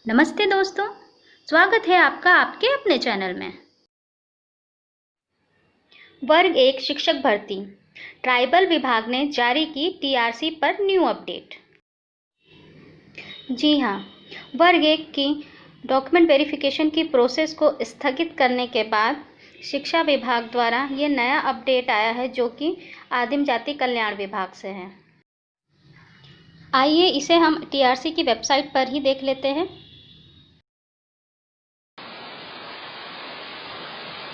नमस्ते दोस्तों, स्वागत है आपका आपके अपने चैनल में। वर्ग 1 शिक्षक भर्ती, ट्राइबल विभाग ने जारी की टीआरसी पर न्यू अपडेट। जी हाँ, वर्ग 1 की डॉक्यूमेंट वेरिफिकेशन की प्रोसेस को स्थगित करने के बाद शिक्षा विभाग द्वारा ये नया अपडेट आया है, जो कि आदिम जाति कल्याण विभाग से है। आइए इसे हम टीआरसी की वेबसाइट पर ही देख लेते हैं।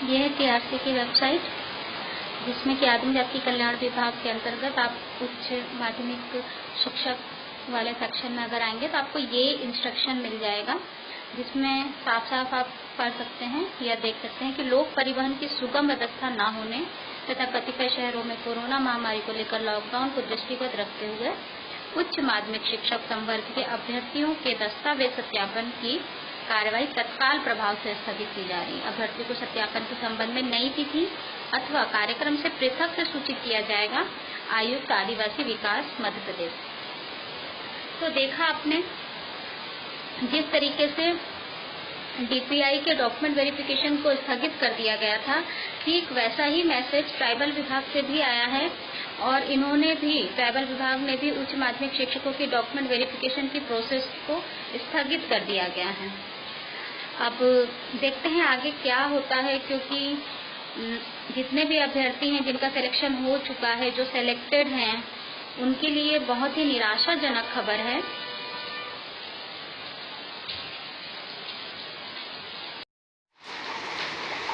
यह है टीआरसी की वेबसाइट, जिसमें कि आदिम जाति कल्याण विभाग के अंतर्गत आप उच्च माध्यमिक शिक्षक वाले सेक्शन में अगर आएंगे तो आपको ये इंस्ट्रक्शन मिल जाएगा, जिसमें साफ साफ आप पढ़ सकते हैं या देख सकते हैं कि लोक परिवहन की सुगम व्यवस्था न होने तथा कतिपय शहरों में कोरोना महामारी को लेकर लॉकडाउन को दृष्टिगत रखते हुए उच्च माध्यमिक शिक्षक संवर्ग के अभ्यर्थियों के दस्तावेज सत्यापन की कार्रवाई तत्काल प्रभाव से स्थगित की जा रही है। अभ्यर्थी को सत्यापन के संबंध में नई तिथि अथवा कार्यक्रम से पृथक से सूचित किया जाएगा। आयुक्त आदिवासी विकास मध्य प्रदेश। तो देखा आपने, जिस तरीके से डीपीआई के डॉक्यूमेंट वेरिफिकेशन को स्थगित कर दिया गया था, ठीक वैसा ही मैसेज ट्राइबल विभाग से भी आया है और इन्होंने भी, ट्राइबल विभाग ने भी उच्च माध्यमिक शिक्षकों की डॉक्यूमेंट वेरिफिकेशन की प्रोसेस को स्थगित कर दिया गया है। अब देखते हैं आगे क्या होता है, क्योंकि जितने भी अभ्यर्थी हैं जिनका सिलेक्शन हो चुका है, जो सेलेक्टेड हैं, उनके लिए बहुत ही निराशाजनक खबर है।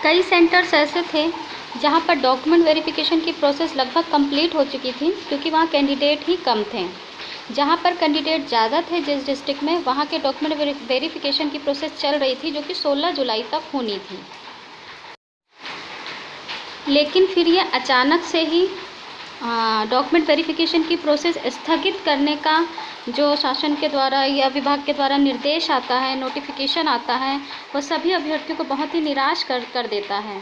कई सेंटर्स ऐसे थे जहां पर डॉक्यूमेंट वेरिफिकेशन की प्रोसेस लगभग कंप्लीट हो चुकी थी, क्योंकि वहां कैंडिडेट ही कम थे। जहां पर कैंडिडेट ज़्यादा थे जिस डिस्ट्रिक्ट में, वहां के डॉक्यूमेंट वेरिफिकेशन की प्रोसेस चल रही थी, जो कि 16 जुलाई तक होनी थी। लेकिन फिर ये अचानक से ही डॉक्यूमेंट वेरिफिकेशन की प्रोसेस स्थगित करने का जो शासन के द्वारा या विभाग के द्वारा निर्देश आता है, नोटिफिकेशन आता है, वो सभी अभ्यर्थियों को बहुत ही निराश कर देता है,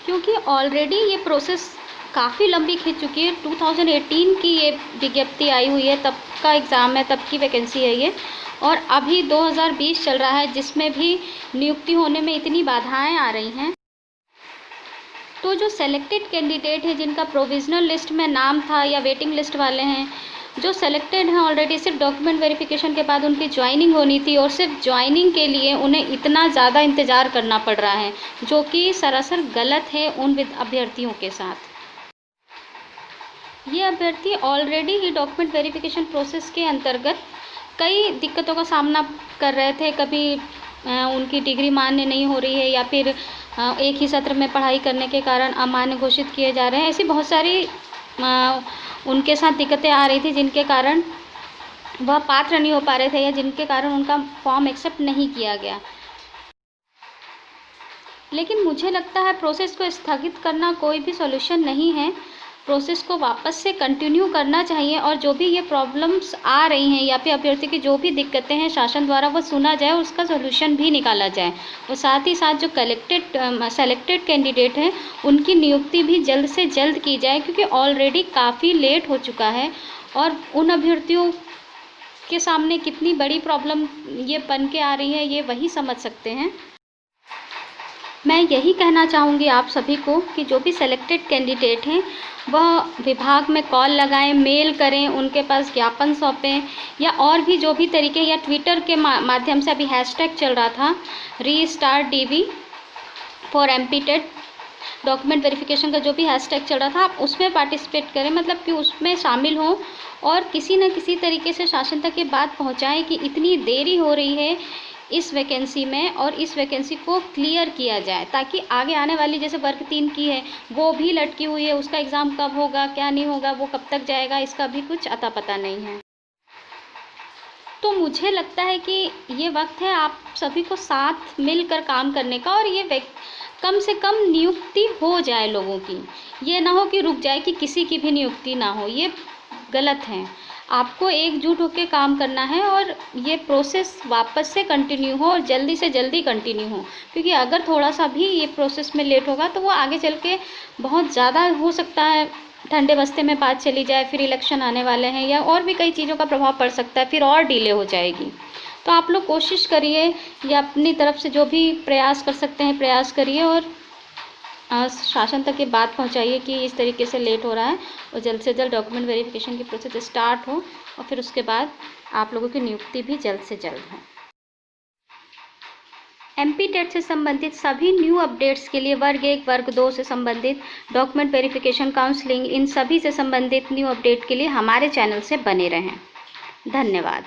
क्योंकि ऑलरेडी ये प्रोसेस काफ़ी लंबी खिंच चुकी है। 2018 की ये विज्ञप्ति आई हुई है, तब का एग्ज़ाम है, तब की वैकेंसी है ये, और अभी 2020 चल रहा है, जिसमें भी नियुक्ति होने में इतनी बाधाएं आ रही हैं। तो जो सेलेक्टेड कैंडिडेट है, जिनका प्रोविजनल लिस्ट में नाम था या वेटिंग लिस्ट वाले हैं, जो सेलेक्टेड हैं ऑलरेडी, सिर्फ डॉक्यूमेंट वेरिफिकेशन के बाद उनकी ज्वाइनिंग होनी थी, और सिर्फ ज्वाइनिंग के लिए उन्हें इतना ज़्यादा इंतज़ार करना पड़ रहा है, जो कि सरासर गलत है उन अभ्यर्थियों के साथ। ये अभ्यर्थी ऑलरेडी ही डॉक्यूमेंट वेरिफिकेशन प्रोसेस के अंतर्गत कई दिक्कतों का सामना कर रहे थे। कभी उनकी डिग्री मान्य नहीं हो रही है, या फिर एक ही सत्र में पढ़ाई करने के कारण अमान्य घोषित किए जा रहे हैं। ऐसी बहुत सारी उनके साथ दिक्कतें आ रही थी, जिनके कारण वह पात्र नहीं हो पा रहे थे, या जिनके कारण उनका फॉर्म एक्सेप्ट नहीं किया गया। लेकिन मुझे लगता है प्रोसेस को स्थगित करना कोई भी सॉल्यूशन नहीं है। प्रोसेस को वापस से कंटिन्यू करना चाहिए, और जो भी ये प्रॉब्लम्स आ रही हैं या फिर अभ्यर्थी की जो भी दिक्कतें हैं शासन द्वारा, वो सुना जाए, उसका सॉल्यूशन भी निकाला जाए। और साथ ही साथ जो सेलेक्टेड कैंडिडेट हैं, उनकी नियुक्ति भी जल्द से जल्द की जाए, क्योंकि ऑलरेडी काफ़ी लेट हो चुका है, और उन अभ्यर्थियों के सामने कितनी बड़ी प्रॉब्लम ये बन के आ रही है, ये वही समझ सकते हैं। मैं यही कहना चाहूँगी आप सभी को कि जो भी सेलेक्टेड कैंडिडेट हैं, वह विभाग में कॉल लगाएं, मेल करें, उनके पास ज्ञापन सौंपें, या और भी जो भी तरीके, या ट्विटर के माध्यम से, अभी हैशटैग चल रहा था restart DV for MPTET, document verification का जो भी हैशटैग चल रहा था, आप उसमें पार्टिसिपेट करें, मतलब कि उसमें शामिल हों, और किसी न किसी तरीके से शासन तक ये बात पहुँचाएँ कि इतनी देरी हो रही है इस वैकेंसी में, और इस वैकेंसी को क्लियर किया जाए, ताकि आगे आने वाली, जैसे वर्ग 3 की है, वो भी लटकी हुई है, उसका एग्ज़ाम कब होगा, क्या नहीं होगा, वो कब तक जाएगा, इसका भी कुछ अता पता नहीं है। तो मुझे लगता है कि ये वक्त है आप सभी को साथ मिलकर काम करने का, और ये कम से कम नियुक्ति हो जाए लोगों की। ये ना हो कि रुक जाए, कि किसी की भी नियुक्ति ना हो, ये गलत है। आपको एकजुट होकर काम करना है, और ये प्रोसेस वापस से कंटिन्यू हो, और जल्दी से जल्दी कंटिन्यू हो, क्योंकि अगर थोड़ा सा भी ये प्रोसेस में लेट होगा तो वो आगे चल के बहुत ज़्यादा हो सकता है ठंडे बस्ते में बात चली जाए, फिर इलेक्शन आने वाले हैं या और भी कई चीज़ों का प्रभाव पड़ सकता है, फिर और डिले हो जाएगी। तो आप लोग कोशिश करिए या अपनी तरफ से जो भी प्रयास कर सकते हैं प्रयास करिए और शासन तक ये बात पहुंचाइए कि इस तरीके से लेट हो रहा है और जल्द से जल्द डॉक्यूमेंट वेरिफिकेशन की प्रोसेस स्टार्ट हो और फिर उसके बाद आप लोगों की नियुक्ति भी जल्द से जल्द हो। MP टेट से संबंधित सभी न्यू अपडेट्स के लिए वर्ग 1 वर्ग 2 से संबंधित डॉक्यूमेंट वेरिफिकेशन काउंसलिंग इन सभी से संबंधित न्यू अपडेट के लिए हमारे चैनल से बने रहें। धन्यवाद।